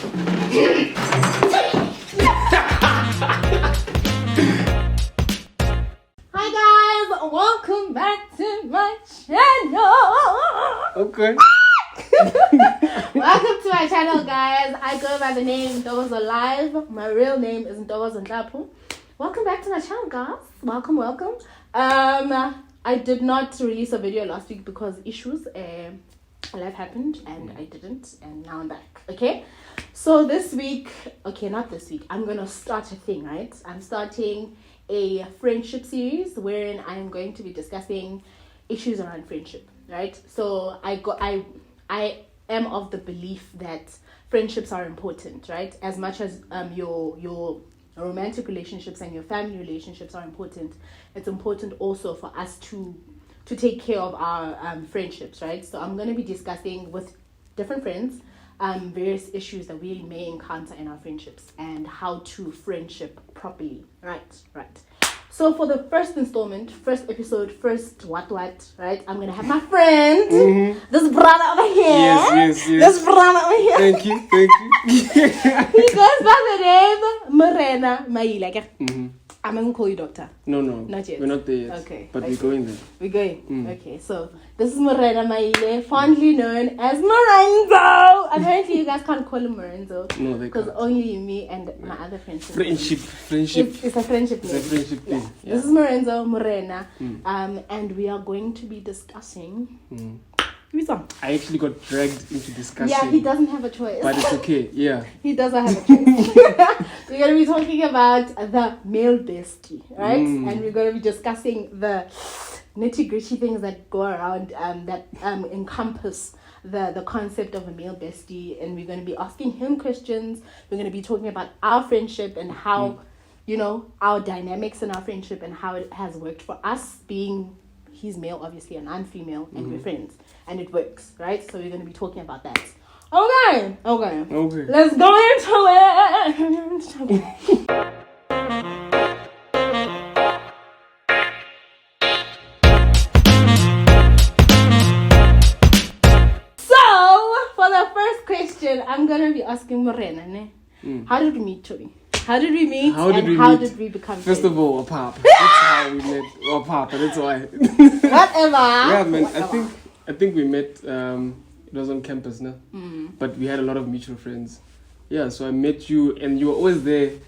Hi guys, welcome back to my channel. Okay. Welcome to my channel, guys. I go by the name Ntokozo Live. My real name is Ntokozo Ntapu. Welcome back to my channel, guys. Welcome. I did not release a video last week because issues. Life happened and I didn't, and now I'm back. Okay, so this week, not this week, I'm gonna start a thing, right? I'm starting a friendship series wherein I'm going to be discussing issues around friendship, right? So I am of the belief that friendships are important, right? As much as your romantic relationships and your family relationships are important, it's important also for us to take care of our friendships, right? So I'm going to be discussing with different friends various issues that we may encounter in our friendships and how to friendship properly, right? So for the first installment, first episode, what, right? I'm going to have my friend, this brother over here. Yes. This brother over here. Thank you. He goes by the name Morena, Maile. I'm going to call you doctor. No. Not yet. We're not there yet. Okay. But we're going there. We're going. Okay, so this is Morena Maile, fondly known as Morenzo. Apparently, you guys can't call him Morenzo. No, they because can't. only me and my other friends. Friendship. It's a friendship name. It's a friendship thing. Yeah. This is Morenzo, Morena. And we are going to be discussing. I actually got dragged into discussion. Yeah, he doesn't have a choice. But it's okay. Yeah. He doesn't have a choice. We're going to be talking about the male bestie, right? And we're going to be discussing the nitty-gritty things that go around that encompass the concept of a male bestie. And we're going to be asking him questions. We're going to be talking about our friendship and how, our dynamics in our friendship and how it has worked for us being... He's male, obviously, and I'm female, and we're friends. And it works, right? So we're going to be talking about that. Okay. Let's go into it. So, for the first question, I'm going to be asking Morena, how did we meet, Tori? How did we meet? How did we become friends? First of all, Papa. That's how we met. Papa, that's why. Whatever. Yeah, man. I think we met. It was on campus, no? But we had a lot of mutual friends. Yeah, so I met you, and you were always there,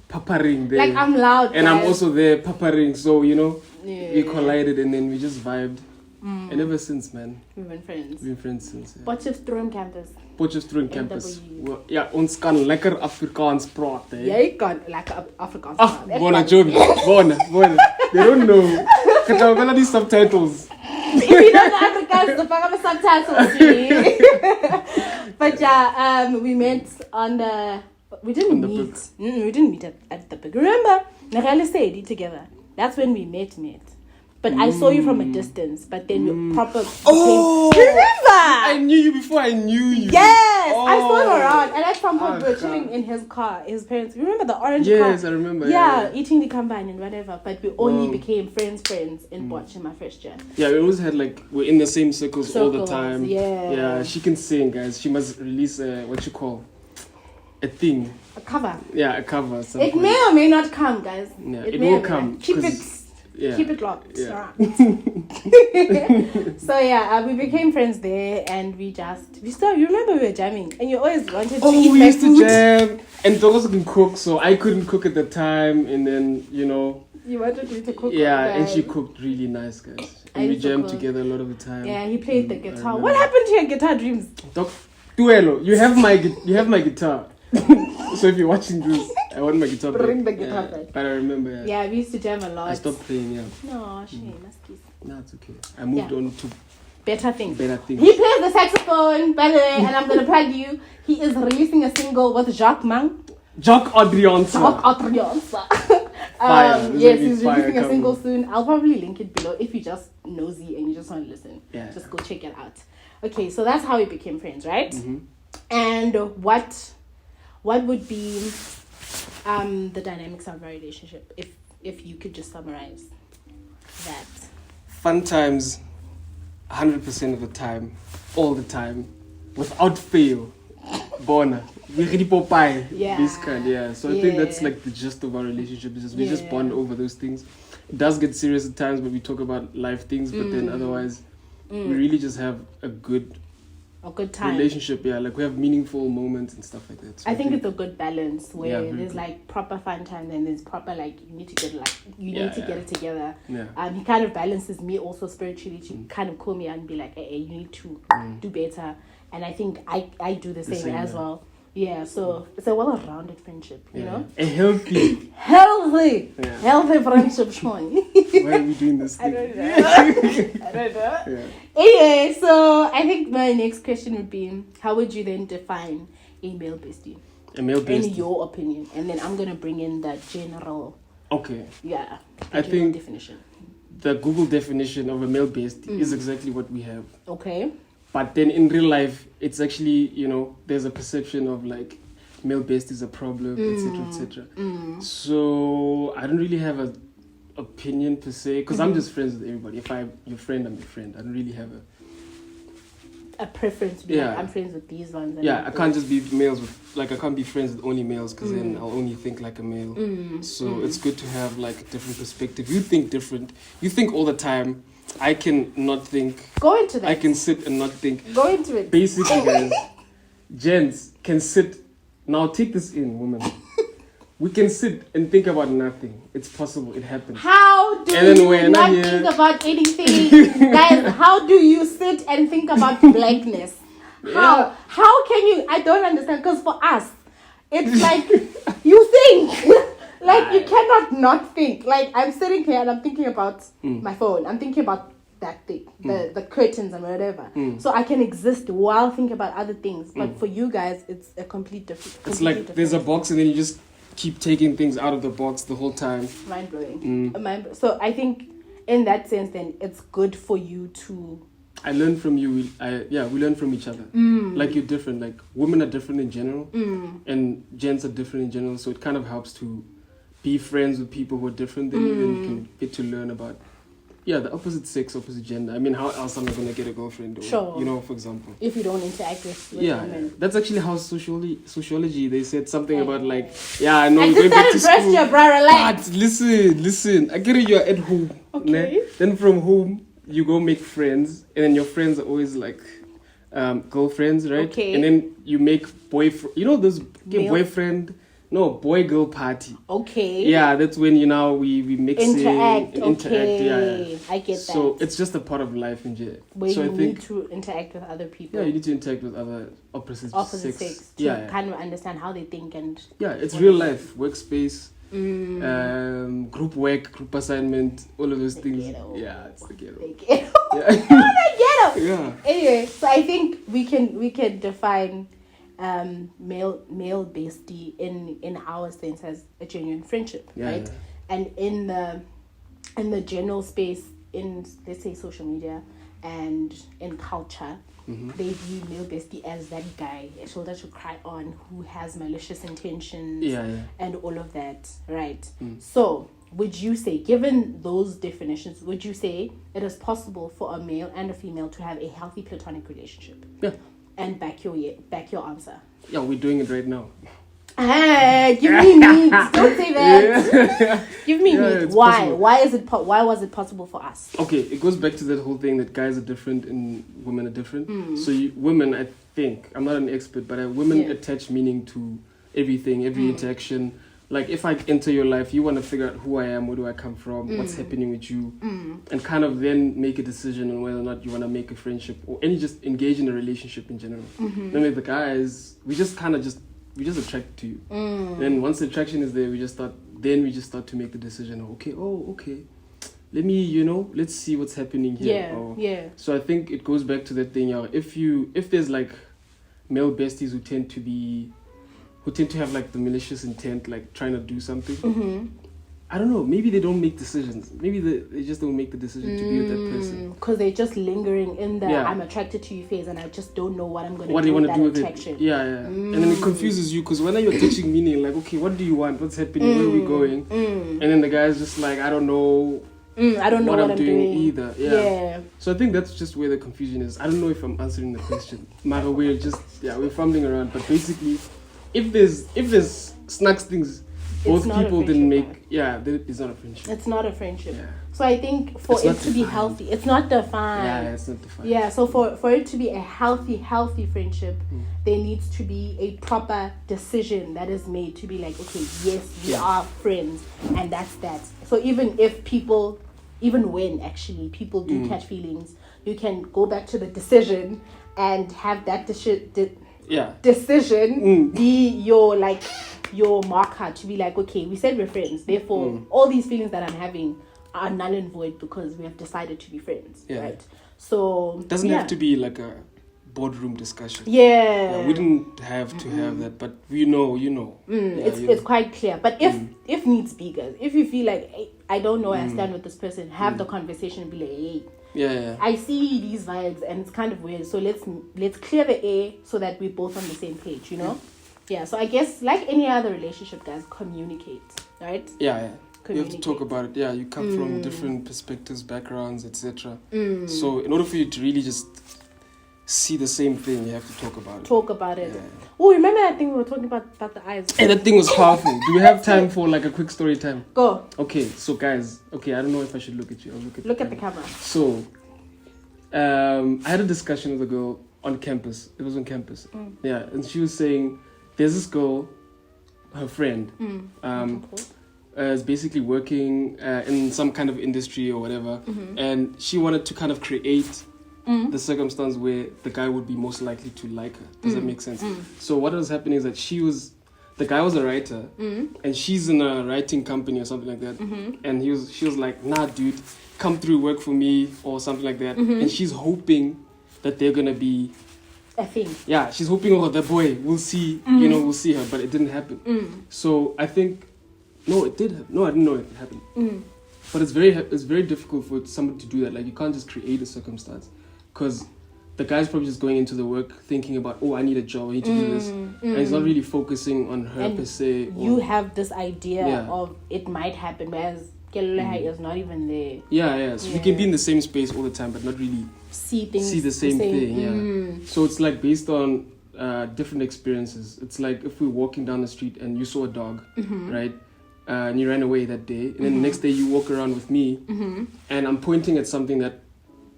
paparing there. Like I'm loud, and guys. I'm also there, paparing. So we Yeah. collided, and then we just vibed. And ever since, man, we've been friends. We've been friends since. Yeah. Potchefstroom campus. Potchefstroom campus. NW. Well, ja, ons kan lekker Afrikaans praat, hè. Jy kan lekker Afrikaans Ah, praat. bona, Joby. Bona. They don't know. Can I have these subtitles? If you don't know Afrikaans, the fuck up subtitles, see? But yeah, we met on the... We didn't meet. We didn't meet at the book. Remember? Narelle said together. That's when we met. But I saw you from a distance, but then we proper remember? I knew you before I knew you. Yes! I saw him around, and at some point we were chilling in his car, his parents. Remember the orange car? Yes, I remember. Yeah, eating the combine and whatever. But we only became friends in Botch in my first year. Yeah, we always had we're in the same circles all the time. Yeah. Yeah, she can sing, guys. She must release a thing. A cover. Yeah, a cover. It may or may not come, guys. Yeah, it will come. Keep it locked. Yeah. So yeah, we became friends there, and you remember we were jamming, and you always wanted to eat we my used food. to jam, and Ntokozo can cook, so I couldn't cook at the time, and then you wanted me to cook. Yeah, and she cooked really nice, guys. And we jammed together a lot of the time. Yeah, he played the guitar. What happened to your guitar dreams? Tuelo, you have my guitar. So if you're watching this, I want my guitar back. Bring the guitar back. But I remember, Yeah, we used to jam a lot. I stopped playing, No, shame. That's peace. No, it's okay. I moved on to better things. He plays the saxophone, by the way, and I'm going to plug you. He is releasing a single with Jacques Adriansa. Yes, he's releasing a single soon. I'll probably link it below if you're just nosy and you just want to listen. Yeah. Just go check it out. Okay, so that's how we became friends, right? And what would be the dynamics of our relationship if you could just summarize that? Fun times, 100% of the time, all the time, without fail. Bona. We really Popeye. Yeah. This kind, yeah. So I think that's like the gist of our relationship. Is just, we just bond over those things. It does get serious at times, but we talk about life things. But then otherwise, we really just have a good time relationship. Yeah, like we have meaningful moments and stuff like that. So I think it's a good balance where there's good. like proper fun time and there's proper like you need to get it together. Yeah. He kind of balances me also spiritually to kind of call me out and be like, hey, you need to do better. And I think I do the same as well. Yeah, so it's a well-rounded friendship, you know? A healthy friendship, Sean. Why are we doing this thing? I don't know. Yeah. Anyway, so I think my next question would be, how would you then define a male bestie? A male bestie? In your opinion. And then I'm going to bring in the general... Okay. Yeah. I think definition. The Google definition of a male bestie is exactly what we have. Okay. But then in real life, it's actually, you know, there's a perception of like male bestie is a problem, etc., etc. So I don't really have an opinion per se, because I'm just friends with everybody. If I'm your friend, I'm your friend. I don't really have a preference. Like, I'm friends with these ones. I can't just be males with, like, I can't be friends with only males, because then I'll only think like a male. So it's good to have like a different perspective. You think different. You think all the time. I can not think. Go into that. I can sit and not think. Go into it. Basically, guys, gents can sit. Now take this in, women. We can sit and think about nothing. It's possible. It happens. How do you not think about anything? Guys, how do you sit and think about blackness? How? How can you? I don't understand. Because for us, it's like you think. Like, you cannot not think. Like, I'm sitting here and I'm thinking about my phone. I'm thinking about that thing, the curtains and whatever. So I can exist while thinking about other things. But for you guys, it's a complete different. It's like there's a box and then you just keep taking things out of the box the whole time. Mind-blowing. So I think in that sense, then, it's good for you to... I learn from you. We learn from each other. Like, you're different. Like, women are different in general. And gents are different in general. So it kind of helps to be friends with people who are different than you, and you can get to learn about the opposite sex, opposite gender. I mean, how else am I going to get a girlfriend? Or, sure. You know, for example. If you don't interact with women. That's actually how sociology, they said something about like, I know you're going back to school. Your bro, but listen. I get it, you're at home. Okay. Né? Then from home, you go make friends, and then your friends are always like girlfriends, right? Okay. And then you make boyfriend. You know those boyfriend... No, boy-girl party. Okay. Yeah, that's when, you know, we mix interact. Yeah. I get that. So it's just a part of life in jail. Where you need to interact with other people. Yeah, you need to interact with other opposite sex to kind of understand how they think and... Yeah, it's real life. Workspace, group work, group assignment, all of those things. Ghetto. Yeah, it's the ghetto. The ghetto. Yeah. The ghetto. Yeah. Anyway, so I think we can define... male bestie in our sense as a genuine friendship, right? And in the general space, in, let's say, social media and in culture, they view male bestie as that guy, a shoulder to cry on, who has malicious intentions and all of that, right? So would you say, given those definitions, would you say it is possible for a male and a female to have a healthy platonic relationship? Yeah. And back your answer. Yeah, we're doing it right now. Hey, give me meat. Don't say that. Yeah. Give me meat. Why? Possible. Why was it possible for us? Okay, it goes back to that whole thing that guys are different and women are different. So women, I think, I'm not an expert, but women attach meaning to everything, every interaction. Like, if I enter your life, you want to figure out who I am, where do I come from, what's happening with you, and kind of then make a decision on whether or not you want to make a friendship or just engage in a relationship in general. Then with the guys, we just attract to you. Then once the attraction is there, we just start to make the decision. Okay. Let's see what's happening here. So I think it goes back to that thing. If there's like male besties who tend to have like the malicious intent, like trying to do something. I don't know. Maybe they don't make decisions. Maybe they just don't make the decision to be with that person. Because they're just lingering in the I'm attracted to you phase, and I just don't know what I'm going to do with that that attraction. And then it confuses you, because when you're attaching meaning, like, okay, what do you want? What's happening? Where are we going? And then the guy's just like, I don't know. I don't know what I'm doing either. Yeah. So I think that's just where the confusion is. I don't know if I'm answering the question. Mara, we're fumbling around. But basically, if there's snacks things both people didn't make, then it's not a friendship. It's not a friendship. Yeah. So I think for it to be healthy, it's not defined. Yeah, it's not defined. Yeah, so for it to be a healthy friendship, there needs to be a proper decision that is made to be like, okay, yes, we are friends, and that's that. So even when actually people do catch feelings, you can go back to the decision and have that decision be your marker to be like, okay, we said we're friends, therefore all these feelings that I'm having are null and void because we have decided to be friends, right? So it doesn't have to be like a boardroom discussion. We didn't have to have that, but you know. It's quite clear. But if needs be, guys, if you feel like, hey, I don't know where I stand with this person, have the conversation and be like, hey, I see these vibes and it's kind of weird, so let's clear the air so that we're both on the same page, you know? So I guess like any other relationship, guys, communicate, right? You have to talk about it. You come from different perspectives, backgrounds, etc. So in order for you to really just see the same thing, you have to talk about it. Oh, remember that thing we were talking about the eyes? And that thing was powerful. Do we have time for like a quick story time? Go. Okay, so guys, I don't know if I should look at you. I'll look at the camera. So I had a discussion with a girl on campus. It was on campus. And she was saying there's this girl, her friend, is basically working in some kind of industry or whatever, and she wanted to kind of create the circumstance where the guy would be most likely to like her. Does that make sense? So what was happening is that the guy was a writer, and she's in a writing company or something like that, and she was like, nah dude, come through, work for me or something like that, and she's hoping that they're gonna be a thing. She's hoping, the boy, we'll see, we'll see her, but it didn't happen. So I think it did happen. No, I didn't know it happened. But it's very difficult for somebody to do that. Like, you can't just create a circumstance, because the guy's probably just going into the work thinking about, I need a job, I need to do this, and he's not really focusing on her per se. You have this idea of it might happen, whereas Kelleha is not even there. So we can be in the same space all the time, but not really see the same thing. So it's like based on different experiences. It's like if we're walking down the street and you saw a dog, right? And you ran away that day, and then the next day you walk around with me, and I'm pointing at something that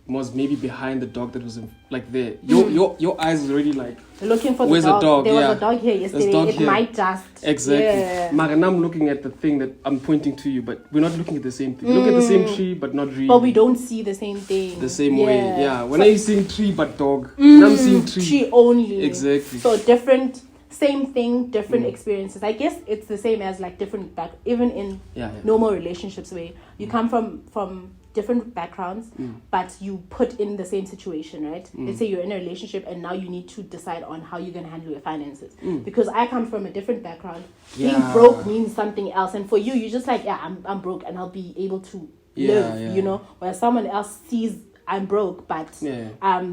was maybe behind the dog that was like there. Your eyes is already like looking for where's the dog. The dog? There was a dog here yesterday. It might just exactly. I'm looking at the thing that I'm pointing to you, but we're not looking at the same thing. We look at the same tree, but not really. But we don't see the same thing. The same way. When are you seeing tree but dog? When I'm seeing tree only. Exactly. So different. Same thing, different experiences. I guess it's the same as like different even in normal relationships where you come from different backgrounds, but you put in the same situation, right? Let's say you're in a relationship and now you need to decide on how you're going to handle your finances. Because I come from a different background. Being broke means something else. And for you, you're just like, I'm broke and I'll be able to live, you know? Whereas someone else sees I'm broke, but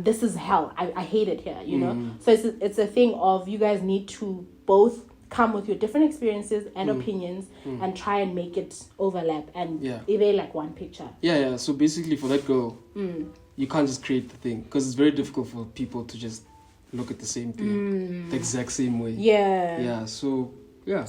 this is hell. I hate it here, you know? So it's a thing of you guys need to both come with your different experiences and opinions and try and make it overlap and even like one picture. So basically for that girl, you can't just create the thing, because it's very difficult for people to just look at the same thing the exact same way. So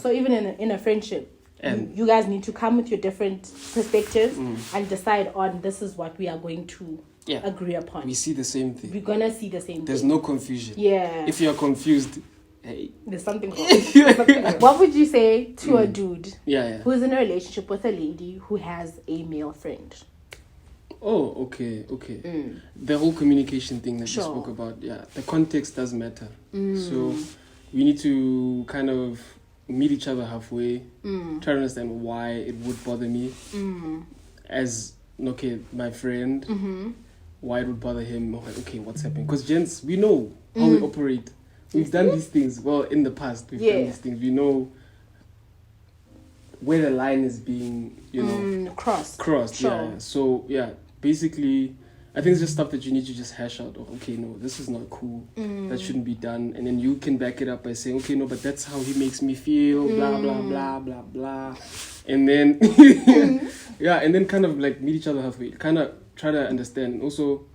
even in a friendship, and you guys need to come with your different perspectives and decide on this is what we are going to agree upon. We see the same thing. We're gonna see the same thing. There's no confusion. If you're confused, hey, there's something wrong. What would you say to a dude who's in a relationship with a lady who has a male friend? Oh, okay. The whole communication thing that you spoke about, the context does matter. So we need to kind of meet each other halfway, try to understand why it would bother me as my friend, why it would bother him, what's happening, because gents, we know how we operate. We've done these things in the past. We've done these things. We know where the line is being crossed. So basically I think it's just stuff that you need to just hash out. Oh, okay, no, this is not cool. That shouldn't be done. And then you can back it up by saying, okay, no, but that's how he makes me feel, blah, blah, blah, blah, blah. And then, yeah, and then kind of like meet each other halfway. Kind of try to understand. Also,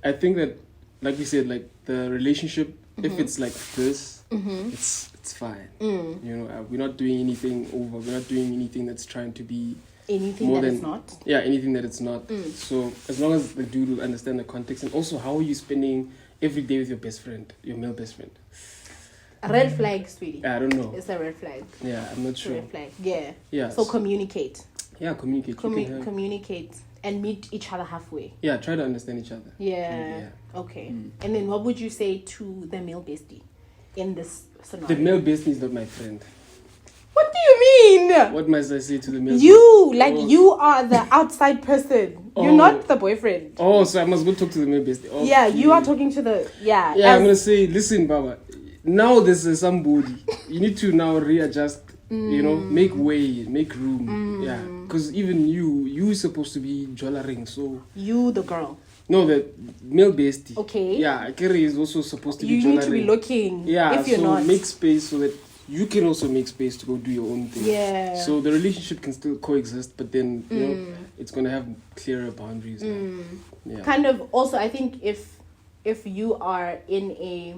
I think that, like we said, like the relationship, if it's like this, it's fine. You know, we're not doing anything over. We're not doing anything that's trying to be anything more that than, it's not. Yeah, anything that it's not. So as long as the dude will understand the context, and also how are you spending every day with your best friend, your male best friend? A red flag, sweetie. I don't know. It's a red flag. Yeah, I'm not It's sure. a red flag. Yeah. Yeah. So communicate. Yeah, communicate. Communicate and meet each other halfway. Yeah, try to understand each other. Yeah. Okay. And then what would you say to the male bestie in this scenario? The male bestie is not my friend. What do you mean? What must I say to the male You, bestie? like you are the outside person. You're not the boyfriend. Oh, so I must go talk to the male bestie. Okay. Yeah, you are talking to the... Yeah, I'm going to say, listen, Baba, now there's somebody. You need to now readjust, you know, make way, make room. Yeah, because even you're supposed to be jollering, so... You, the girl. No, the male bestie. Okay. Yeah, Kerry is also supposed to be jollering. You need to be looking if you're not. Make space so that you can also make space to go do your own thing. Yeah. So the relationship can still coexist, but then, you know, it's going to have clearer boundaries. Yeah. Kind of also, I think if you are in a...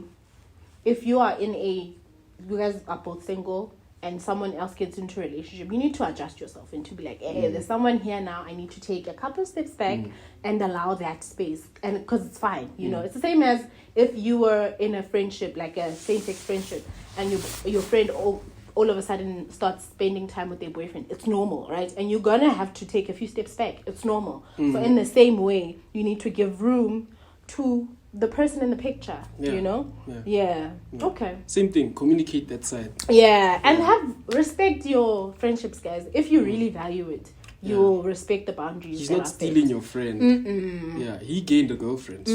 You guys are both single and someone else gets into a relationship, you need to adjust yourself and to be like, hey, there's someone here now, I need to take a couple steps back and allow that space, and because it's fine, you know. It's the same as if you were in a friendship, like a same-sex friendship, and your friend all of a sudden starts spending time with their boyfriend. It's normal, right? And you're gonna have to take a few steps back. It's normal. So in the same way, you need to give room to the person in the picture, you know? Yeah. Okay. Same thing. Communicate that side. Yeah. And have respect your friendships, guys. If you really value it, you will respect the boundaries. He's not stealing your friend. Yeah. He gained a girlfriend, so...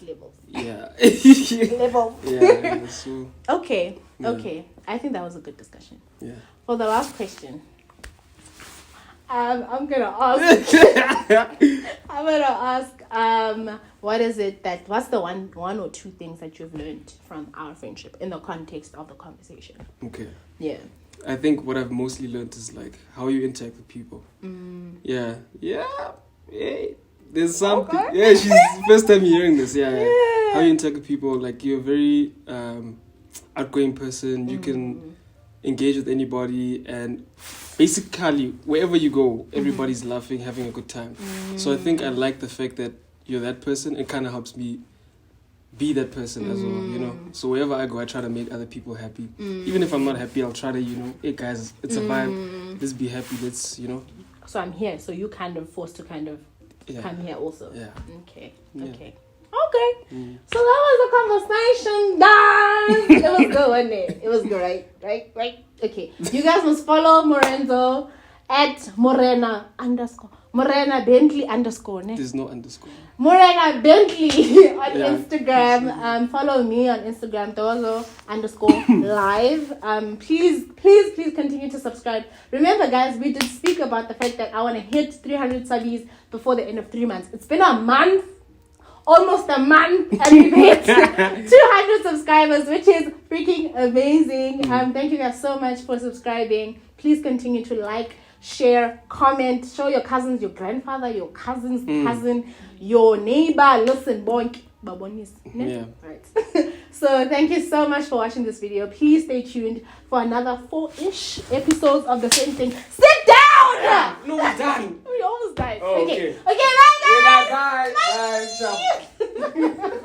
Levels. Yeah. Levels. Yeah. So... Okay. Okay. I think that was a good discussion. Yeah. For the last question, I'm gonna ask. What's the one or two things that you've learned from our friendship in the context of the conversation? Okay. Yeah. I think what I've mostly learned is like how you interact with people. Yeah. Hey, there's something. Okay. Yeah, she's first time hearing this. Yeah. How you interact with people. Like you're a very outgoing person. You can engage with anybody, and basically wherever you go, everybody's laughing, having a good time. So I think I like the fact that you're that person. It kind of helps me be that person as well, you know. So wherever I go, I try to make other people happy. Even if I'm not happy, I'll try to, you know, hey guys, it's a vibe. Let's be happy. Let's, you know. So I'm here. So you kind of forced to kind of come here also. Yeah. Okay. Yeah. Okay. So that was the conversation, guys. It was good, wasn't it? It was good, right? Okay. You guys must follow Morenzo at Morena Bentley _. Ne? There's no underscore. Morena Bentley on Instagram. Follow me on Instagram, Ntokozo _live. Please continue to subscribe. Remember, guys, we did speak about the fact that I want to hit 300 subbies before the end of 3 months. It's been a month. Almost a month, and we've hit 200 subscribers, which is freaking amazing. Thank you guys so much for subscribing. Please continue to like, share, comment, show your cousins, your grandfather, your cousin's cousin, your neighbor. Listen, boink, babonis. Yeah. Right. So thank you so much for watching this video. Please stay tuned for another 4-ish episodes of the same thing. Sit down! No, we're done. We almost died. Oh, okay. Okay, Bye, guys. Bye. Bye. Bye.